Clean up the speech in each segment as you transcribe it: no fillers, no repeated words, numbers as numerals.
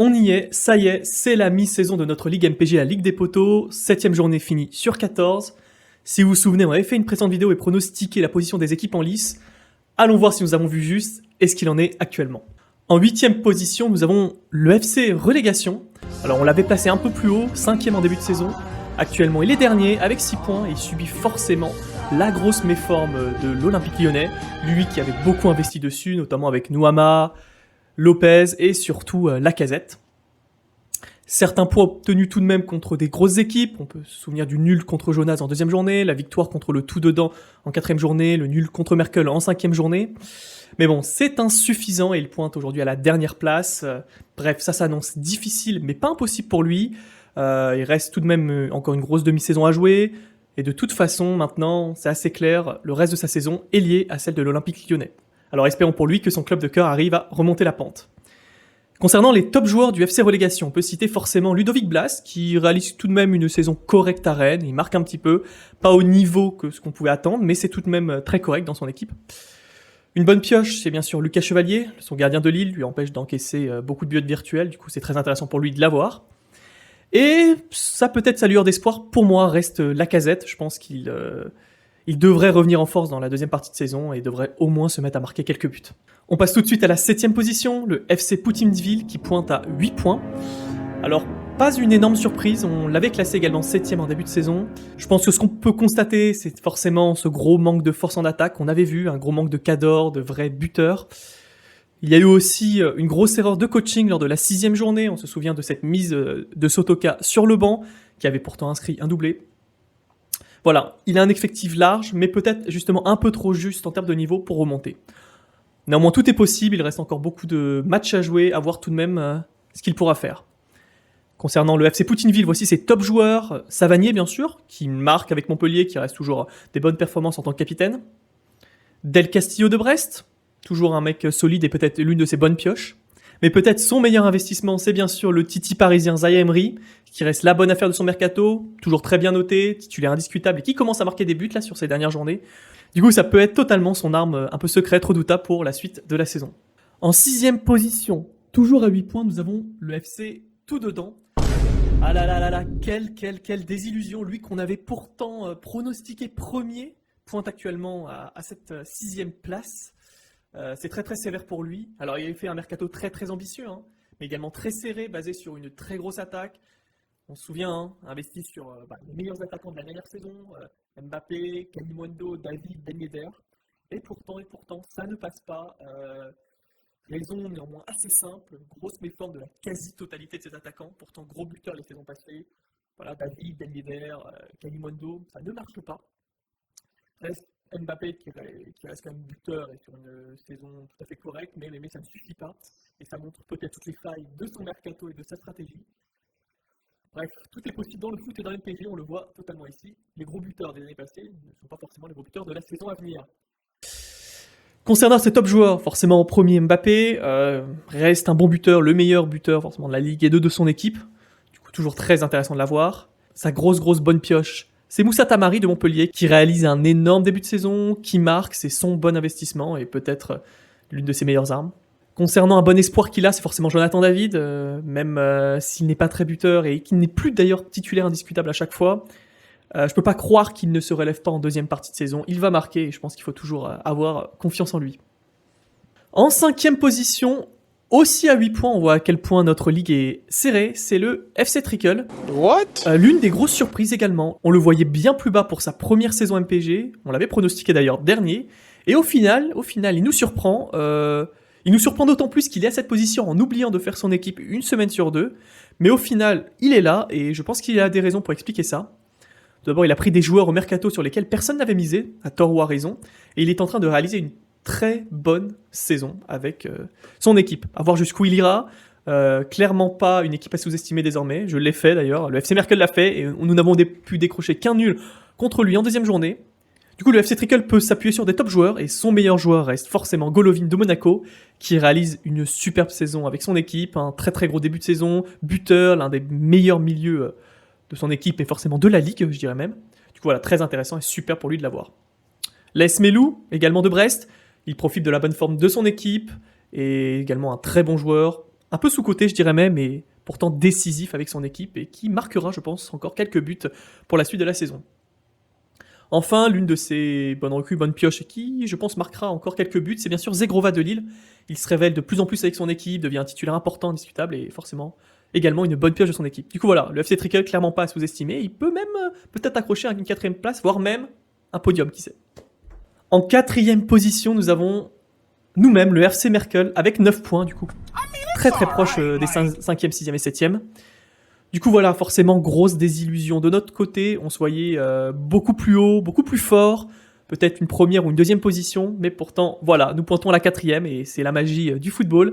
On y est, ça y est, c'est la mi-saison de notre Ligue MPG, la Ligue des Poteaux, 7ème journée finie sur 14. Si vous vous souvenez, on avait fait une précédente vidéo et pronostiqué la position des équipes en lice. Allons voir si nous avons vu juste et ce qu'il en est actuellement. En 8ème position, nous avons le FC Relégation. Alors on l'avait placé un peu plus haut, 5ème en début de saison. Actuellement, il est dernier avec 6 points et il subit forcément la grosse méforme de l'Olympique Lyonnais. Lui qui avait beaucoup investi dessus, notamment avec Nuama, Lopez et surtout Lacazette. Certains points obtenus tout de même contre des grosses équipes. On peut se souvenir du nul contre Jonas en 2e journée, la victoire contre le tout-dedans en 4e journée, le nul contre Merkel en 5e journée. Mais bon, c'est insuffisant et il pointe aujourd'hui à la dernière place. Bref, ça s'annonce difficile, mais pas impossible pour lui. Il reste tout de même encore une grosse demi-saison à jouer. Et de toute façon, maintenant, c'est assez clair, le reste de sa saison est lié à celle de l'Olympique Lyonnais. Alors espérons pour lui que son club de cœur arrive à remonter la pente. Concernant les top joueurs du FC Relégation, on peut citer forcément Ludovic Blas, qui réalise tout de même une saison correcte à Rennes. Il marque un petit peu, pas au niveau que ce qu'on pouvait attendre, mais c'est tout de même très correct dans son équipe. Une bonne pioche, c'est bien sûr Lucas Chevalier. Son gardien de Lille lui empêche d'encaisser beaucoup de buts virtuels, du coup c'est très intéressant pour lui de l'avoir. Et ça peut-être sa lueur d'espoir, pour moi, reste Lacazette. Je pense qu'il devrait revenir en force dans la deuxième partie de saison et devrait au moins se mettre à marquer quelques buts. On passe tout de suite à la 7ème position, le FC Poutimdville qui pointe à 8 points. Alors, pas une énorme surprise, on l'avait classé également 7ème en début de saison. Je pense que ce qu'on peut constater, c'est forcément ce gros manque de force en attaque. On avait vu un gros manque de cadors, de vrais buteurs. Il y a eu aussi une grosse erreur de coaching lors de la 6ème journée. On se souvient de cette mise de Sotoka sur le banc, qui avait pourtant inscrit un doublé. Voilà, il a un effectif large, mais peut-être justement un peu trop juste en termes de niveau pour remonter. Néanmoins, tout est possible, il reste encore beaucoup de matchs à jouer, à voir tout de même ce qu'il pourra faire. Concernant le FC Poutinville, voici ses top joueurs. Savanier, bien sûr, qui marque avec Montpellier, qui reste toujours des bonnes performances en tant que capitaine. Del Castillo de Brest, toujours un mec solide et peut-être l'une de ses bonnes pioches. Mais peut-être son meilleur investissement, c'est bien sûr le Titi parisien Zaya Emery, qui reste la bonne affaire de son mercato, toujours très bien noté, titulaire indiscutable et qui commence à marquer des buts là sur ces dernières journées. Du coup, ça peut être totalement son arme un peu secrète, redoutable pour la suite de la saison. En 6ème position, toujours à 8 points, nous avons le FC Tout Dedans. Ah là là là là, quelle désillusion, lui qu'on avait pourtant pronostiqué premier, pointe actuellement à cette 6ème place. C'est très très sévère pour lui. Alors il avait fait un mercato très très ambitieux, mais également très serré, basé sur une très grosse attaque. On se souvient, investi sur les meilleurs attaquants de la dernière saison, Mbappé, Kalimundo, David, Ben Yedder. Et pourtant, ça ne passe pas. Raison néanmoins assez simple, grosse méforme de la quasi-totalité de ces attaquants, pourtant gros buteurs les saisons passées. Voilà, David, Ben Yedder, Kalimundo, ça ne marche pas. Reste Mbappé qui reste quand même buteur et sur une saison tout à fait correcte, mais ça ne suffit pas. Et ça montre peut-être toutes les failles de son mercato et de sa stratégie. Bref, tout est possible dans le foot et dans l'MPG, on le voit totalement ici. Les gros buteurs des années passées ne sont pas forcément les gros buteurs de la saison à venir. Concernant ses top joueurs, forcément en premier Mbappé, reste un bon buteur, le meilleur buteur forcément de la Ligue et de son équipe. Du coup, toujours très intéressant de l'avoir. Sa grosse bonne pioche, c'est Moussa Tamari de Montpellier qui réalise un énorme début de saison, qui marque, c'est son bon investissement et peut-être l'une de ses meilleures armes. Concernant un bon espoir qu'il a, c'est forcément Jonathan David, même s'il n'est pas très buteur et qu'il n'est plus d'ailleurs titulaire indiscutable à chaque fois. Je peux pas croire qu'il ne se relève pas en deuxième partie de saison. Il va marquer et je pense qu'il faut toujours avoir confiance en lui. En 5ème position, aussi à 8 points, on voit à quel point notre ligue est serrée, c'est le FC Trickle. What? L'une des grosses surprises également. On le voyait bien plus bas pour sa première saison MPG. On l'avait pronostiqué d'ailleurs dernier. Et au final, il nous surprend. Il nous surprend d'autant plus qu'il est à cette position en oubliant de faire son équipe une semaine sur 2. Mais au final, il est là et je pense qu'il a des raisons pour expliquer ça. D'abord, il a pris des joueurs au mercato sur lesquels personne n'avait misé, à tort ou à raison. Et il est en train de réaliser une très bonne saison avec son équipe. À voir jusqu'où il ira. Clairement pas une équipe à sous-estimer désormais. Je l'ai fait d'ailleurs. Le FC Merkel l'a fait et nous n'avons pu décrocher qu'un nul contre lui en deuxième journée. Du coup, le FC Trickle peut s'appuyer sur des top joueurs et son meilleur joueur reste forcément Golovin de Monaco qui réalise une superbe saison avec son équipe, un très très gros début de saison, buteur, l'un des meilleurs milieux de son équipe et forcément de la ligue, je dirais même. Du coup, voilà, très intéressant et super pour lui de l'avoir. Les Melou, également de Brest, il profite de la bonne forme de son équipe et également un très bon joueur, un peu sous-coté je dirais même, mais pourtant décisif avec son équipe et qui marquera je pense encore quelques buts pour la suite de la saison. Enfin, l'une de ses bonnes recrues, bonnes pioches, et qui, je pense, marquera encore quelques buts, c'est bien sûr Zegrova de Lille. Il se révèle de plus en plus avec son équipe, devient un titulaire important, indiscutable, et forcément, également une bonne pioche de son équipe. Du coup, voilà, le FC Trickle, clairement pas à sous-estimer. Il peut même peut-être accrocher une 4ème place, voire même un podium, qui sait. En 4ème position, nous avons nous-mêmes le FC Merkel, avec 9 points, du coup. Très très proche des 5e, 6e et 7e. Du coup, voilà, forcément, grosse désillusion. De notre côté, on se voyait beaucoup plus haut, beaucoup plus fort, peut-être une première ou une 2e position, mais pourtant, voilà, nous pointons à la 4e, et c'est la magie du football.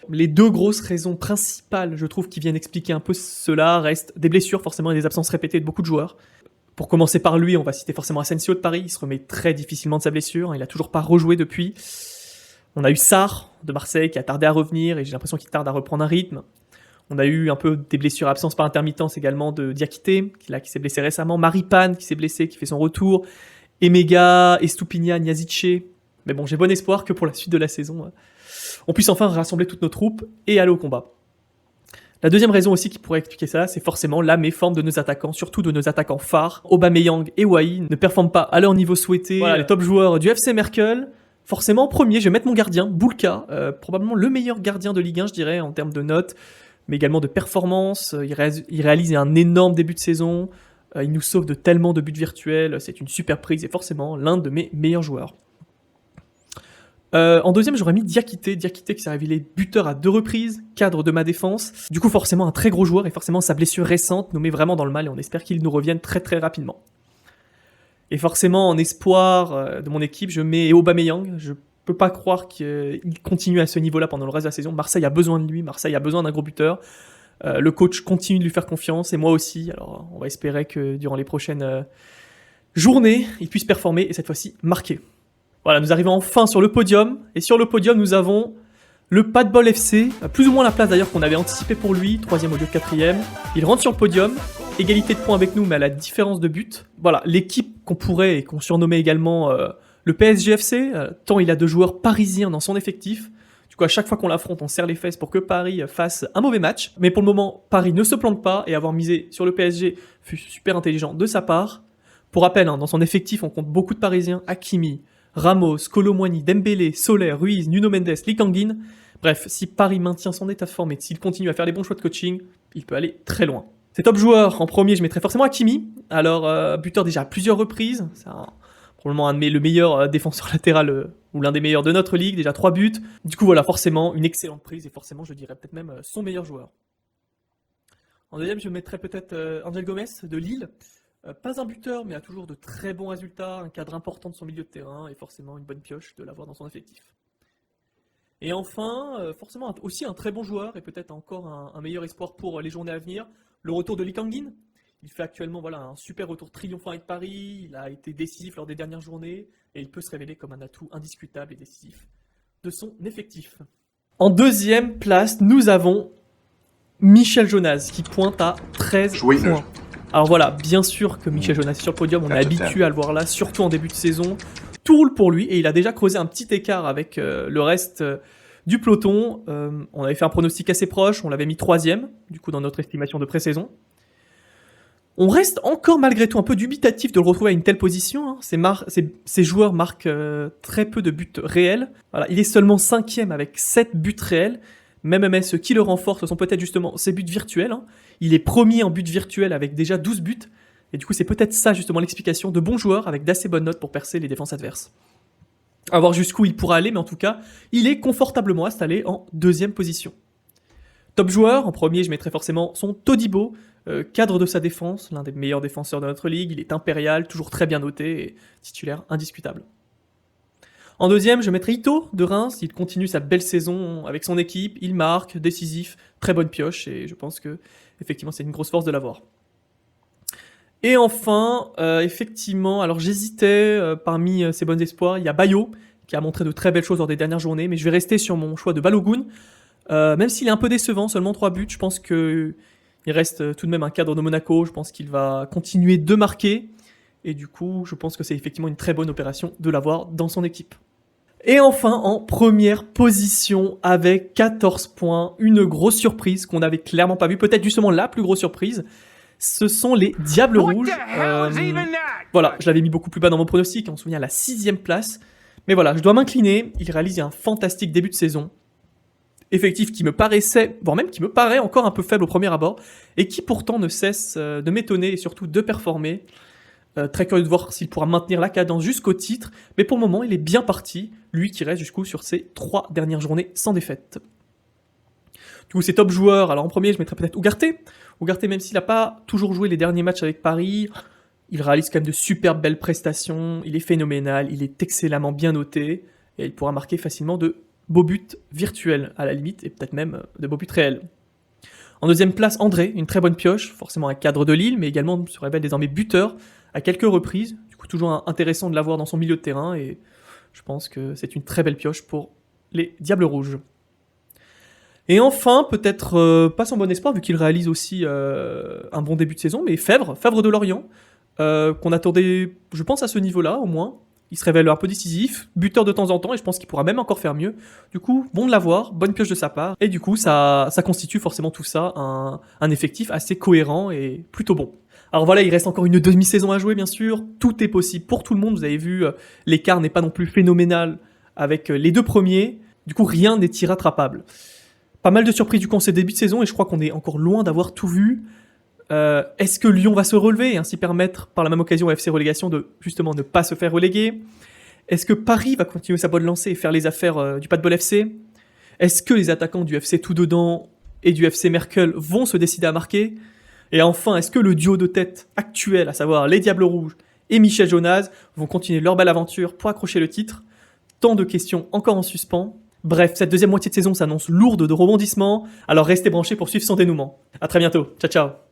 Les 2 grosses raisons principales, je trouve, qui viennent expliquer un peu cela, restent des blessures, forcément, et des absences répétées de beaucoup de joueurs. Pour commencer par lui, on va citer forcément Asensio de Paris, il se remet très difficilement de sa blessure, il n'a toujours pas rejoué depuis. On a eu Sarr de Marseille qui a tardé à revenir, et j'ai l'impression qu'il tarde à reprendre un rythme. On a eu un peu des blessures absence par intermittence également de Diakité, qui s'est blessé récemment. Maripane qui s'est blessé, qui fait son retour. Emega, Estupiñán, Niazice. Mais bon, j'ai bon espoir que pour la suite de la saison, on puisse enfin rassembler toutes nos troupes et aller au combat. La deuxième raison aussi qui pourrait expliquer ça, c'est forcément la méforme de nos attaquants, surtout de nos attaquants phares. Aubameyang et Wai ne performent pas à leur niveau souhaité. Voilà, les top joueurs du FC Merkel. Forcément, premier, je vais mettre mon gardien, Boulka, probablement le meilleur gardien de Ligue 1, je dirais, en termes de notes, mais également de performance. Il réalise un énorme début de saison. Il nous sauve de tellement de buts virtuels. C'est une super prise et forcément l'un de mes meilleurs joueurs. En deuxième, j'aurais mis Diakité qui s'est révélé buteur à 2 reprises, cadre de ma défense. Du coup, forcément un très gros joueur et forcément sa blessure récente nous met vraiment dans le mal et on espère qu'il nous revienne très très rapidement. Et forcément, en espoir de mon équipe, je mets Aubameyang. Je peux pas croire qu'il continue à ce niveau-là pendant le reste de la saison. Marseille a besoin de lui, Marseille a besoin d'un gros buteur. Le coach continue de lui faire confiance, et moi aussi. Alors, on va espérer que durant les prochaines journées, il puisse performer, et cette fois-ci, marquer. Voilà, nous arrivons enfin sur le podium. Et sur le podium, nous avons le Padbol FC, plus ou moins la place d'ailleurs qu'on avait anticipé pour lui, 3e au lieu de 4e. Il rentre sur le podium, égalité de points avec nous, mais à la différence de but. Voilà, l'équipe qu'on pourrait et qu'on surnommait également le PSG FC, tant il a de joueurs parisiens dans son effectif. Du coup, à chaque fois qu'on l'affronte, on serre les fesses pour que Paris fasse un mauvais match. Mais pour le moment, Paris ne se plante pas, et avoir misé sur le PSG fut super intelligent de sa part. Pour rappel, dans son effectif, on compte beaucoup de Parisiens, Hakimi, Ramos, Kolo Muani, Dembélé, Soler, Ruiz, Nuno Mendes, Lee Kang-in. Bref, si Paris maintient son état de forme et s'il continue à faire les bons choix de coaching, il peut aller très loin. Ses top joueurs, en premier, je mettrais forcément Hakimi. Alors, buteur déjà à plusieurs reprises. C'est probablement le meilleur défenseur latéral ou l'un des meilleurs de notre ligue, déjà 3 buts. Du coup, voilà, forcément, une excellente prise et forcément, je dirais peut-être même son meilleur joueur. En deuxième, je mettrais peut-être Angel Gomes de Lille. Pas un buteur, mais a toujours de très bons résultats, un cadre important de son milieu de terrain et forcément une bonne pioche de l'avoir dans son effectif. Et enfin, forcément aussi un très bon joueur et peut-être encore un meilleur espoir pour les journées à venir, le retour de Lee Kang-in. Il fait actuellement un super retour triomphant avec Paris, il a été décisif lors des dernières journées et il peut se révéler comme un atout indiscutable et décisif de son effectif. En deuxième place, nous avons Michel Jonas qui pointe à 13 points. Alors voilà, bien sûr que Michel Jonas est sur le podium, on est habitué à le voir là, surtout en début de saison. Tout roule pour lui et il a déjà creusé un petit écart avec le reste du peloton. On avait fait un pronostic assez proche, on l'avait mis 3e, du coup dans notre estimation de pré-saison. On reste encore malgré tout un peu dubitatif de le retrouver à une telle position. Ces joueurs marquent très peu de buts réels. Voilà, il est seulement 5e avec 7 buts réels. Même ce qui le renforce, ce sont peut-être justement ses buts virtuels. Il est premier en buts virtuels avec déjà 12 buts. Et du coup, c'est peut-être ça justement l'explication de bons joueurs avec d'assez bonnes notes pour percer les défenses adverses. À voir jusqu'où il pourra aller, mais en tout cas, il est confortablement installé en 2e position. Top joueur, en premier, je mettrais forcément son Todibo, cadre de sa défense, l'un des meilleurs défenseurs de notre ligue. Il est impérial, toujours très bien noté et titulaire indiscutable. En deuxième, je mettrai Ito de Reims. Il continue sa belle saison avec son équipe. Il marque, décisif, très bonne pioche. Et je pense que effectivement, c'est une grosse force de l'avoir. Et enfin, effectivement, alors j'hésitais parmi ces bons espoirs. Il y a Bayo qui a montré de très belles choses lors des dernières journées. Mais je vais rester sur mon choix de Balogun. Même s'il est un peu décevant, seulement 3 buts. Je pense qu'il reste tout de même un cadre de Monaco. Je pense qu'il va continuer de marquer. Et du coup, je pense que c'est effectivement une très bonne opération de l'avoir dans son équipe. Et enfin, en première position avec 14 points, une grosse surprise qu'on n'avait clairement pas vue, peut-être justement la plus grosse surprise, ce sont les Diables Rouges. Voilà, je l'avais mis beaucoup plus bas dans mon pronostic, on se souvient à la 6ème place. Mais voilà, je dois m'incliner, il réalise un fantastique début de saison. Effectif qui me paraissait, voire même qui me paraît encore un peu faible au premier abord, et qui pourtant ne cesse de m'étonner et surtout de performer. Très curieux de voir s'il pourra maintenir la cadence jusqu'au titre, mais pour le moment, il est bien parti, lui qui reste jusqu'au sur ses 3 dernières journées sans défaite. Du coup, ses top joueurs, alors en premier, je mettrais peut-être Ugarte. Ugarte, même s'il n'a pas toujours joué les derniers matchs avec Paris, il réalise quand même de super belles prestations, il est phénoménal, il est excellemment bien noté, et il pourra marquer facilement de beaux buts virtuels à la limite, et peut-être même de beaux buts réels. En deuxième place, André, une très bonne pioche, forcément un cadre de Lille, mais également se révèle désormais buteur à quelques reprises. Du coup, toujours intéressant de l'avoir dans son milieu de terrain, et je pense que c'est une très belle pioche pour les Diables Rouges. Et enfin, peut-être pas sans bon espoir, vu qu'il réalise aussi un bon début de saison, mais Fèvre de Lorient, qu'on attendait, je pense, à ce niveau-là, au moins. Il se révèle un peu décisif, buteur de temps en temps, et je pense qu'il pourra même encore faire mieux. Du coup, bon de l'avoir, bonne pioche de sa part, et du coup, ça constitue forcément tout ça un effectif assez cohérent et plutôt bon. Alors voilà, il reste encore une demi-saison à jouer, bien sûr. Tout est possible pour tout le monde. Vous avez vu, l'écart n'est pas non plus phénoménal avec les 2 premiers. Du coup, rien n'est irrattrapable. Pas mal de surprises du coup en ce début de saison, et je crois qu'on est encore loin d'avoir tout vu. Est-ce que Lyon va se relever et ainsi permettre par la même occasion au FC Relégation de justement ne pas se faire reléguer? Est-ce que Paris va continuer sa bonne lancée et faire les affaires du Pas de Bol FC? Est-ce que les attaquants du FC Tout Dedans et du FC Merkel vont se décider à marquer? Et enfin, est-ce que le duo de tête actuel, à savoir les Diables Rouges et Michel Jonas, vont continuer leur belle aventure pour accrocher le titre? Tant de questions encore en suspens. Bref, cette deuxième moitié de saison s'annonce lourde de rebondissements, alors restez branchés pour suivre son dénouement. A très bientôt, ciao ciao.